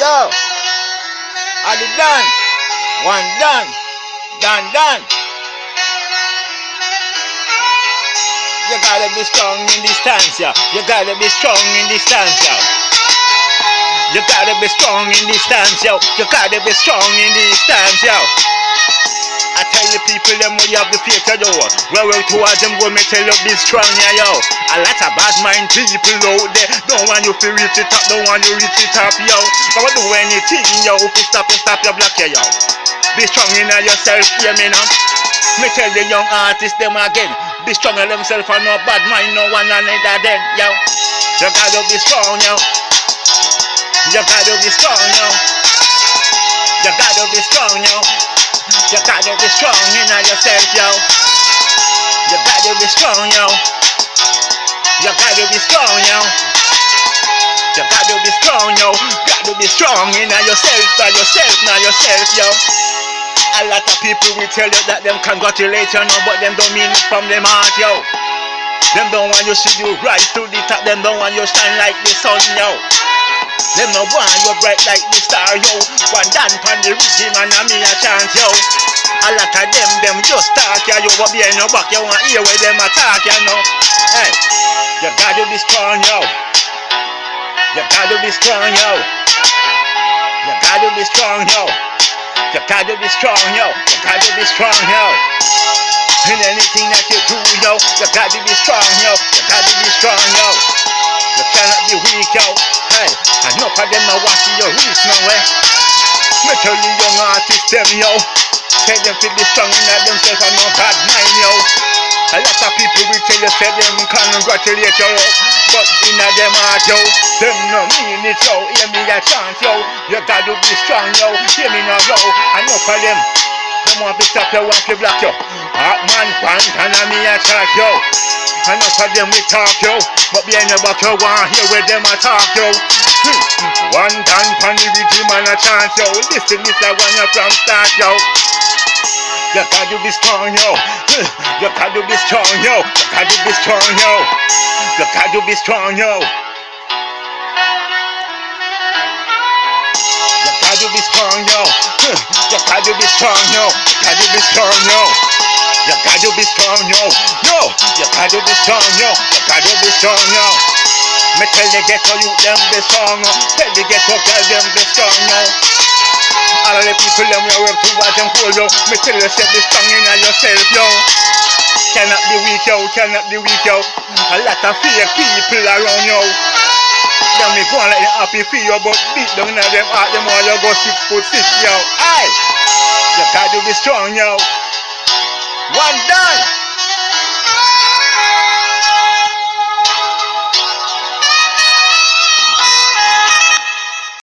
Yo, are you done? One done. Done. You gotta be strong in this stance, yo. You gotta be strong in this stance, yo. You gotta be strong in this stance, yo. You gotta be strong in this stance, yo. I tell the people them we have the faith to do. Where towards them go, me tell you be strong, yeah, yo. A lot of bad mind people out there don't want you to reach the top, don't want you to reach the top, yo. Don't do anything, yo. If you stop your block, yeah, yo. Be strong in yourself, hear me now. Me tell the young artists them again. Be strong in themselves and no bad mind, no one another then, yo. You gotta be strong, yo. You gotta be strong, yo. You gotta be strong, yo. You gotta be strong in yourself, yo. You gotta be strong, yo. You gotta be strong, yo. You gotta be strong, yo. Gotta be strong in yourself, yo. A lot of people will tell you that them congratulate you, no, but them don't mean it from them heart, yo. Them don't want you see you rise to the top. Them don't want you shine like the sun, yo. Them no want you bright like the star, yo. One dance on the rhythm and me a chant, yo. A lot of them just talk, ya. You go behind your back, you want hear where them attack, you know. Hey, you gotta be strong, yo. You gotta be strong, yo. You gotta be strong, yo. You gotta be strong, yo. You gotta be strong, yo. In anything that you do, yo, you gotta be strong, yo. You gotta be strong, yo. You cannot be weak, yo. Hey, enough of them are watching your reach now, eh. Me tell the young artists them, yo. Tell them to be strong in themselves and no bad mind, yo. A lot of people will tell you, say them congratulate you, but in them heart, yo, them no mean it, yo. Hear me a chant, yo. You gotta be strong, yo. Hear me now, yo. Enough of them want to stop you, want to block you. Hot man, and me a chat, yo. Enough of them we talk, yo. But behind your back, you want hear where them a talk, yo. One dance on the rhythm and a chant, yo. Listen, this I want you from start, yo. You gotta be strong, yo. You gotta be strong, yo. You gotta be strong, yo. You gotta be strong, yo. You gotta be strong, yo. You gotta be strong, yo. You gotta be strong, yo. You gotta be strong, yo. Yo, you gotta be strong, yo. You gotta be strong, yo. Me tell the ghetto youth them be strong, yo. Tell the ghetto girl them be strong, yo. All of the people them we work towards them goal, yo. Me tell you say be strong in yourself, yo. Cannot be weak, yo. Cannot be weak, yo. A lot of fake people around, yo. Them me go on like they happy for you, but deep down in them heart them all you go 6'6", yo. Aye, you gotta be strong, yo.